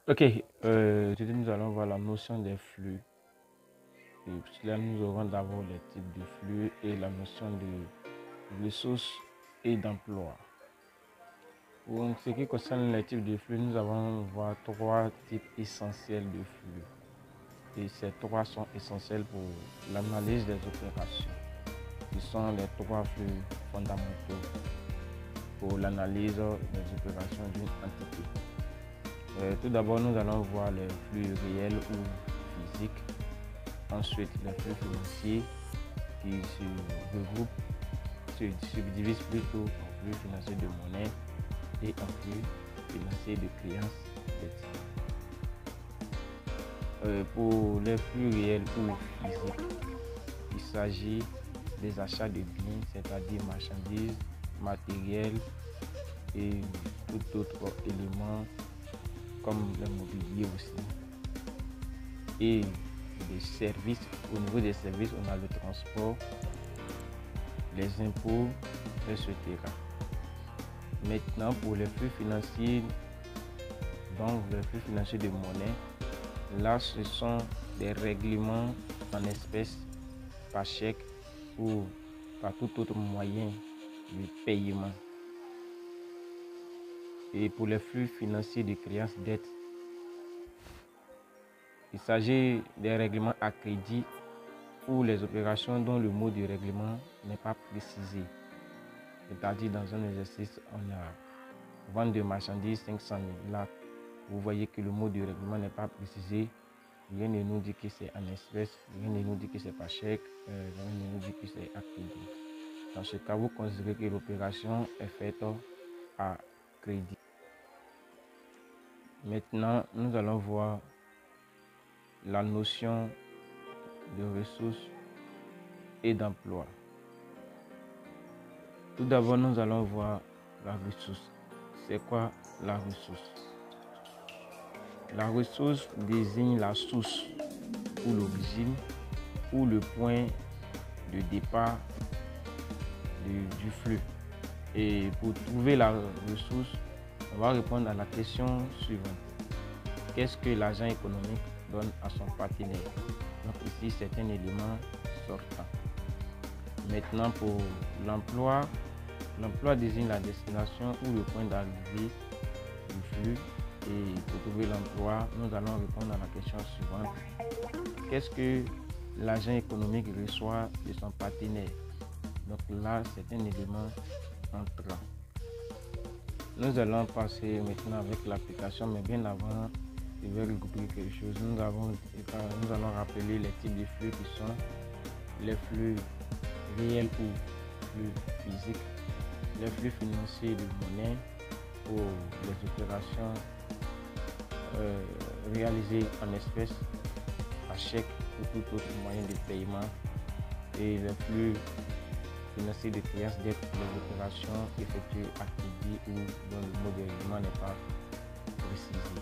Ok, aujourd'hui nous allons voir la notion des flux. Et pour cela, nous aurons d'abord les types de flux et la notion de ressources et d'emploi. Pour ce qui concerne les types de flux, nous allons voir trois types essentiels de flux. Et ces trois sont essentiels pour l'analyse des opérations. Ce sont les trois flux fondamentaux pour l'analyse des opérations d'une entité. Tout d'abord, nous allons voir les flux réels ou physiques. Ensuite, les flux financiers qui se subdivisent plutôt en flux financiers de monnaie et en flux financiers de créances d'actifs. Pour les flux réels ou physiques, il s'agit des achats de biens, c'est-à-dire marchandises, matériels et tout autre élément comme le mobilier aussi. Et des services, au niveau des services, on a le transport, les impôts, etc. Maintenant, pour les flux financiers, donc les flux financiers de monnaie, là, ce sont des règlements en espèces, par chèque ou par tout autre moyen de paiement. Et pour les flux financiers de créances dettes, il s'agit des règlements à crédit ou les opérations dont le mot du règlement n'est pas précisé. C'est-à-dire dans un exercice, on a vente de marchandises 500 000. Là, vous voyez que le mot du règlement n'est pas précisé. Rien ne nous dit que c'est en espèces, rien ne nous dit que c'est par chèque, rien ne nous dit que c'est à crédit. Dans ce cas, vous considérez que l'opération est faite à crédit. Maintenant, nous allons voir la notion de ressources et d'emploi. Tout d'abord, nous allons voir la ressource. C'est quoi la ressource? La ressource désigne la source ou l'origine ou le point de départ du flux. Et pour trouver la ressource, on va répondre à la question suivante. Qu'est-ce que l'agent économique donne à son partenaire? Donc ici, c'est un élément sortant. Maintenant, pour l'emploi, l'emploi désigne la destination ou le point d'arrivée du flux. Et pour trouver l'emploi, nous allons répondre à la question suivante. Qu'est-ce que l'agent économique reçoit de son partenaire? Donc là, c'est un élément entrant. Nous allons passer maintenant avec l'application, mais bien avant, je vais regrouper quelque chose. Nous allons rappeler les types de flux qui sont les flux réels ou flux physiques, les flux financiers de monnaie pour les opérations réalisées en espèces, à chèque ou tout autre moyen de paiement, et les flux financiers de créances dettes pour les opérations effectuées à crédit ou dont le mot de règlement n'est pas précisé.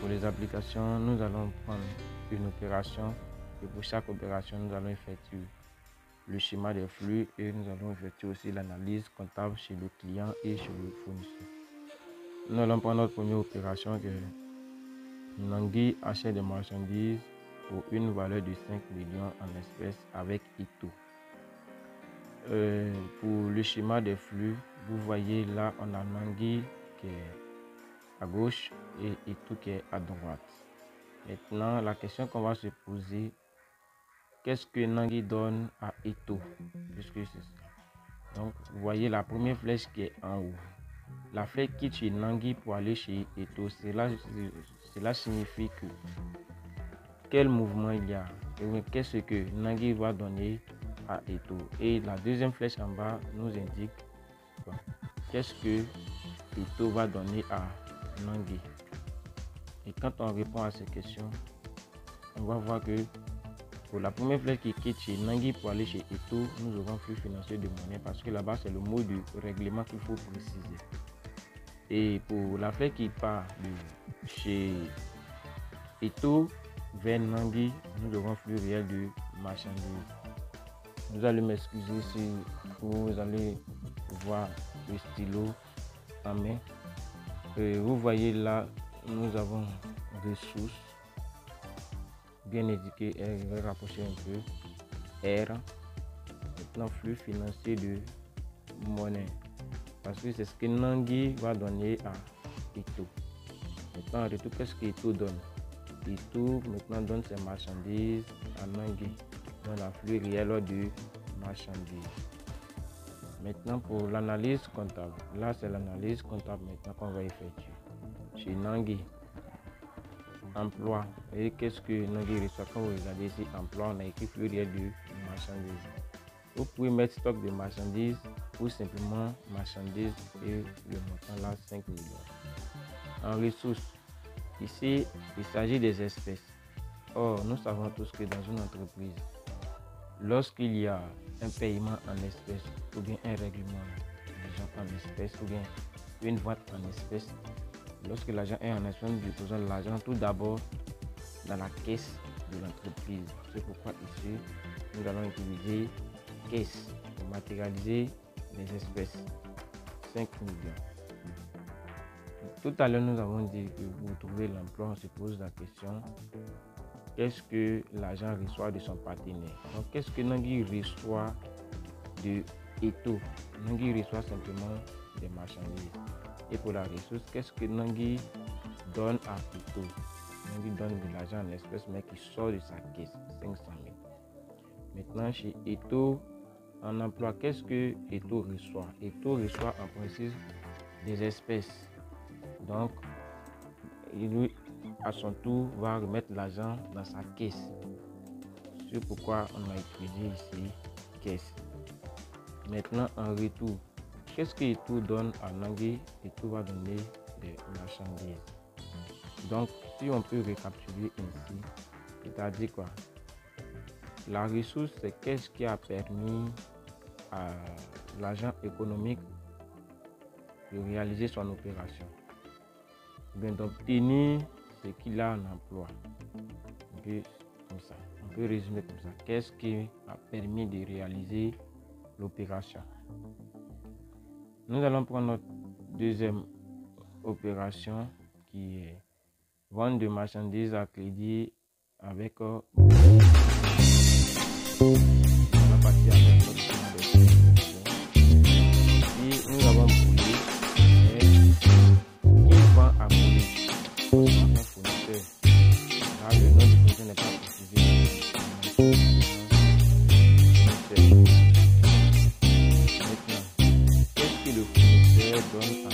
Pour les applications, nous allons prendre une opération et pour chaque opération, nous allons effectuer le schéma des flux et nous allons effectuer aussi l'analyse comptable chez le client et chez le fournisseur. Nous allons prendre notre première opération qui est Nangui achète des marchandises pour une valeur de 5 millions en espèces avec Ito. Pour le schéma des flux, vous voyez là, on a Nangui qui est à gauche et Ito qui est à droite. Maintenant, la question qu'on va se poser, qu'est-ce que Nangui donne à Ito? Puisque c'est ça. Donc, vous voyez la première flèche qui est en haut. La flèche quitte chez Nangui pour aller chez Ito. Cela signifie que quel mouvement il y a? Qu'est-ce que Nangui va donner à Ito? Et la deuxième flèche en bas nous indique qu'est-ce que Ito va donner à Nangui. Et quand on répond à ces questions, on va voir que pour la première flèche qui quitte chez Nangui pour aller chez Ito, nous aurons flux financier de monnaie parce que là-bas c'est le mot du règlement qu'il faut préciser. Et pour la flèche qui part de chez Ito vers Nangui, nous aurons flux réel de marchandises. Vous allez m'excuser si vous allez voir le stylo en main. Vous voyez là, nous avons ressources bien indiquées. Je vais rapprocher un peu. R. Maintenant, flux financier de monnaie. Parce que c'est ce que Nangui va donner à Ito. Maintenant, en retour, qu'est-ce que Ito donne? Ito maintenant donne ses marchandises à Nangui dans la flux réel de marchandises. Maintenant, pour l'analyse comptable, là c'est l'analyse comptable maintenant qu'on va effectuer. Chez Nangui, emploi. Et qu'est-ce que Nangui reçoit? Quand vous regardez ici, emploi, on a écrit flux réel de marchandises. Vous pouvez mettre stock de marchandises ou simplement marchandises et le montant là 5 millions. En ressources, ici il s'agit des espèces. Or, nous savons tous que dans une entreprise, lorsqu'il y a un paiement en espèces ou bien un règlement d'argent en espèces ou bien une vente en espèces, lorsque l'argent est en espèces, nous déposons l'argent tout d'abord dans la caisse de l'entreprise. C'est pourquoi ici, nous allons utiliser caisse pour matérialiser les espèces 5 millions. Tout à l'heure, nous avons dit que pour trouver l'emploi, on se pose la question qu'est-ce que l'agent reçoit de son partenaire. Donc, qu'est-ce que Nangui reçoit de Ito? Nangui reçoit simplement des marchandises. Et pour la ressource, qu'est-ce que Nangui donne à Ito? Nangui donne de l'argent en espèces, mais qui sort de sa caisse, 500 000. Maintenant, chez Ito, en emploi, qu'est-ce que Ito reçoit? Ito reçoit en principe des espèces. Donc, il, à son tour, va remettre l'argent dans sa caisse. C'est pourquoi on a utilisé ici caisse. Maintenant, en retour, qu'est-ce que Ito donne à Nangui? Ito va donner des marchandises. Donc, si on peut récapituler ainsi, c'est-à-dire quoi? La ressource, c'est qu'est-ce qui a permis à l'agent économique de réaliser son opération, bien d'obtenir ce qu'il a en emploi. Comme ça. On peut résumer comme ça. Qu'est-ce qui a permis de réaliser l'opération? Nous allons prendre notre deuxième opération qui est vente de marchandises à crédit avec la partie avec ici, nous avons Boulé qui vend à Boulé. Un fournisseur. Là, le nom du fournisseur n'est pas précisé. Maintenant, qu'est-ce que le fournisseur donne à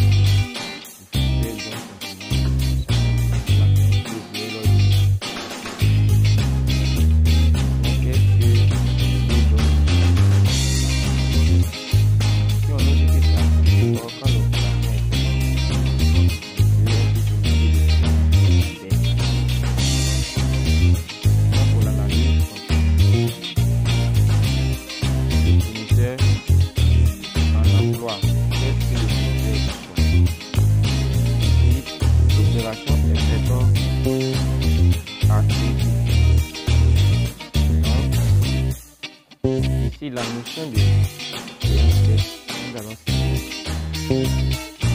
la notion de nous allons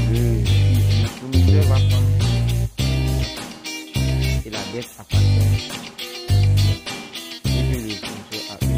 le fournisseur va prendre et la dette appartient et que le fournisseur a une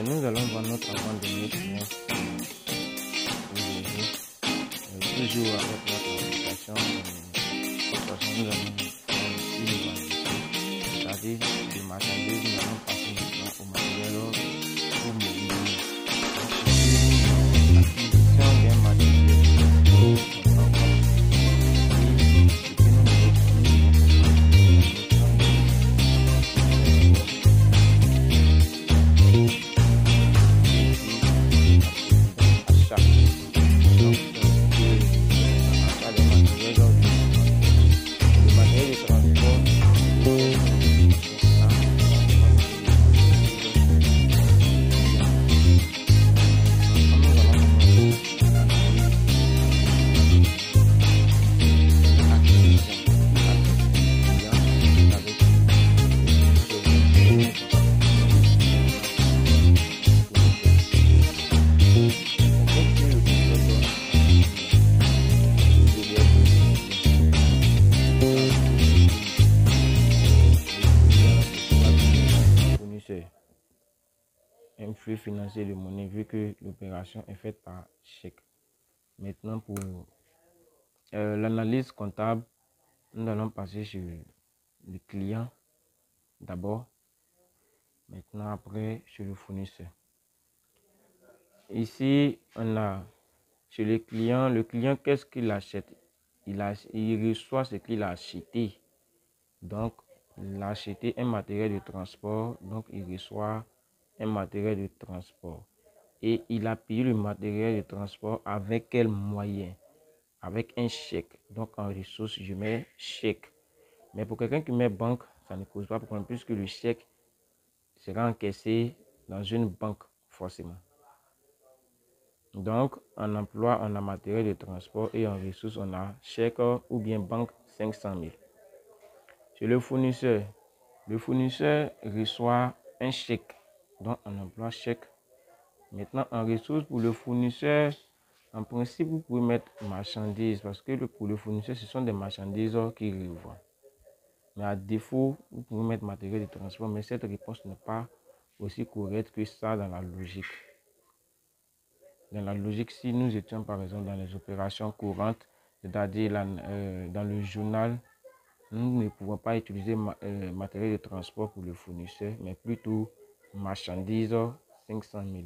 nous allons voir notre avant-dernier client. Toujours avec notre application, nous allons flux financier de monnaie vu que l'opération est faite par chèque. Maintenant, pour l'analyse comptable, nous allons passer sur le client d'abord. Maintenant, après, sur le fournisseur. Ici, on a chez le client, qu'est-ce qu'il achète? Il reçoit ce qu'il a acheté. Donc, il a acheté un matériel de transport, donc il reçoit un matériel de transport. Et il a payé le matériel de transport avec quel moyen? Avec un chèque. Donc, en ressources, je mets chèque. Mais pour quelqu'un qui met banque, ça ne cause pas problème puisque le chèque sera encaissé dans une banque, forcément. Donc, en emploi, on a matériel de transport et en ressources, on a chèque ou bien banque 500 000. Chez le fournisseur reçoit un chèque. Donc, on emploie chèque. Maintenant, en ressources, pour le fournisseur, en principe, vous pouvez mettre marchandises parce que pour le fournisseur, ce sont des marchandises qu'il revend. Mais à défaut, vous pouvez mettre matériel de transport, mais cette réponse n'est pas aussi correcte que ça dans la logique. Dans la logique, si nous étions par exemple dans les opérations courantes, c'est-à-dire dans le journal, nous ne pouvons pas utiliser matériel de transport pour le fournisseur, mais plutôt marchandises 500 000.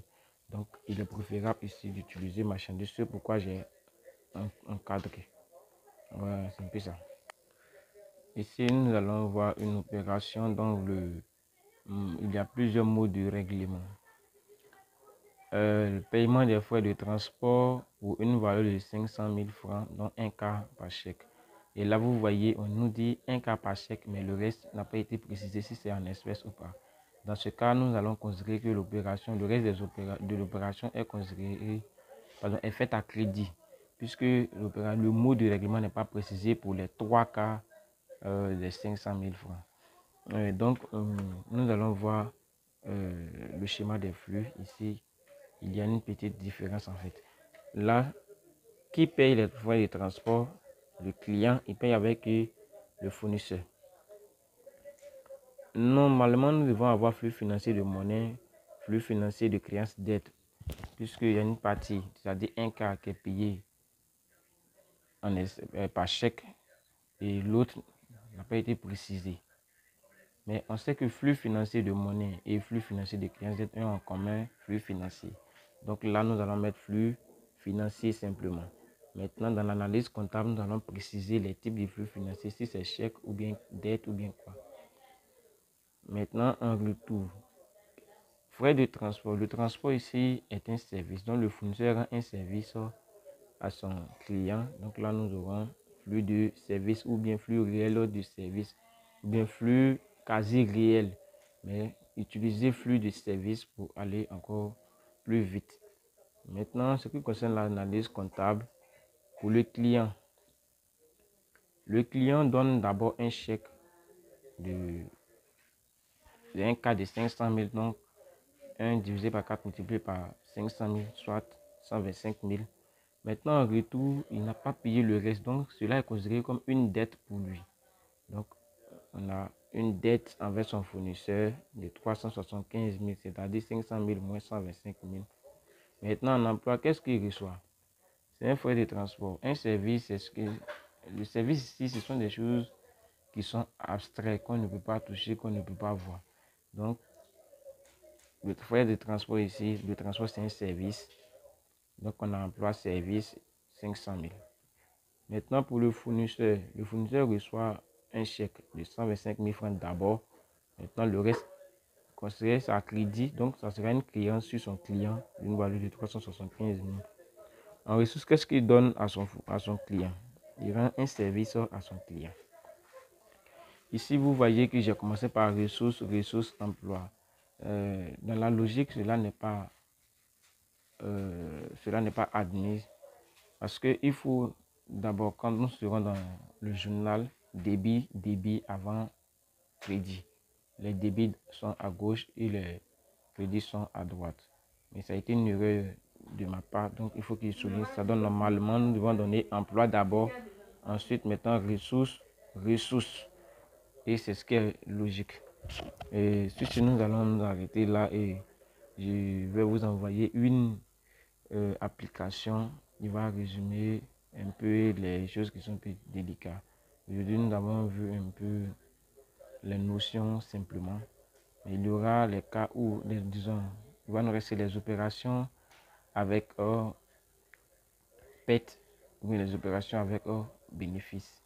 Donc, il est préférable ici d'utiliser marchandises. C'est pourquoi j'ai encadré. Voilà, c'est un peu ça. Ici, nous allons voir une opération dont il y a plusieurs modes de règlement. Le paiement des frais de transport pour une valeur de 500 000 francs, dont un quart par chèque. Et là, vous voyez, on nous dit un quart par chèque, mais le reste n'a pas été précisé si c'est en espèces ou pas. Dans ce cas, nous allons considérer que l'opération, le reste de l'opération est considéré, est faite à crédit, puisque le mot de règlement n'est pas précisé pour les trois quarts des 500 000 francs. Donc, nous allons voir le schéma des flux ici. Il y a une petite différence en fait. Là, qui paye les frais de transport? Le client, il paye avec le fournisseur. Normalement, nous devons avoir flux financier de monnaie, flux financier de créance dette, puisqu'il y a une partie, c'est-à-dire un quart qui est payé par chèque et l'autre n'a pas été précisé. Mais on sait que flux financier de monnaie et flux financier de créance dette ont en commun flux financier. Donc là, nous allons mettre flux financier simplement. Maintenant, dans l'analyse comptable, nous allons préciser les types de flux financiers, si c'est chèque ou bien dette ou bien quoi. Maintenant, en retour, frais de transport. Le transport ici est un service. Donc, le fournisseur rend un service à son client. Donc là, nous aurons flux de service ou bien flux réel de service ou bien flux quasi réel. Mais utiliser flux de service pour aller encore plus vite. Maintenant, ce qui concerne l'analyse comptable, pour le client donne d'abord un chèque d'un cas de 500 000, donc 1 divisé par 4 multiplié par 500 000, soit 125 000. Maintenant, en retour, il n'a pas payé le reste, donc cela est considéré comme une dette pour lui. Donc, on a une dette envers son fournisseur de 375 000, c'est-à-dire 500 000 moins 125 000. Maintenant, en emploi, qu'est-ce qu'il reçoit? C'est un frais de transport. Un service, le service ici, ce sont des choses qui sont abstraites, qu'on ne peut pas toucher, qu'on ne peut pas voir. Donc, le frais de transport ici, le transport c'est un service. Donc, on a emploi service 500 000. Maintenant, pour le fournisseur reçoit un chèque de 125 000 francs d'abord. Maintenant, le reste, considéré ça à crédit, donc ça sera une créance sur son client d'une valeur de 375 000. En ressources, qu'est-ce qu'il donne à son client? Il rend un service à son client. Ici, vous voyez que j'ai commencé par ressources, emploi. Dans la logique, cela n'est pas admis parce qu'il faut d'abord, quand nous serons dans le journal, débit avant crédit. Les débits sont à gauche et les crédits sont à droite. Mais ça a été une erreur de ma part, donc il faut qu'il souligne. Ça donne normalement, nous devons donner emploi d'abord, ensuite maintenant ressources. Et c'est ce qui est logique. Et si nous allons nous arrêter là et je vais vous envoyer une application qui va résumer un peu les choses qui sont un peu délicates. Aujourd'hui, nous avons vu un peu les notions simplement. Mais il y aura les cas où, disons, il va nous rester les opérations avec perte ou les opérations avec bénéfice.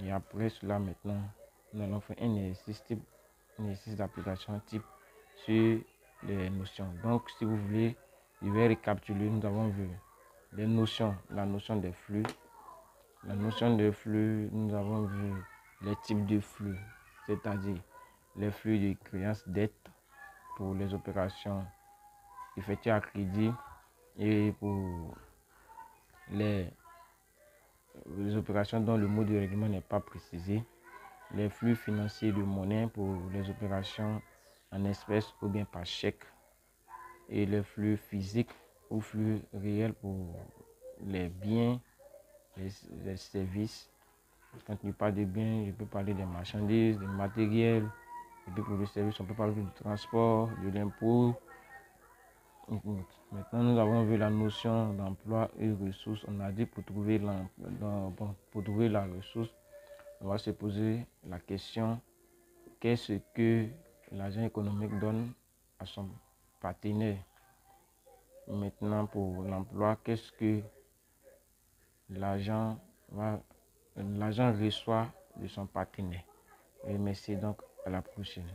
Et après cela, maintenant, nous allons faire un exercice d'application type sur les notions. Donc, si vous voulez, je vais récapituler. Nous avons vu les notions, la notion des flux. La notion de flux, nous avons vu les types de flux, c'est-à-dire les flux de créances dettes pour les opérations effectuées à crédit et pour les opérations dont le mot de règlement n'est pas précisé. Les flux financiers de monnaie pour les opérations en espèces ou bien par chèque, et les flux physiques ou flux réels pour les biens, les services. Quand je parle de biens, je peux parler des marchandises, des matériels, et puis pour les services, on peut parler du transport, de l'impôt. Maintenant, nous avons vu la notion d'emploi et ressources. On a dit pour trouver la ressource, on va se poser la question: qu'est-ce que l'agent économique donne à son partenaire? Maintenant, pour l'emploi, qu'est-ce que l'agent reçoit de son partenaire? Et merci, donc à la prochaine.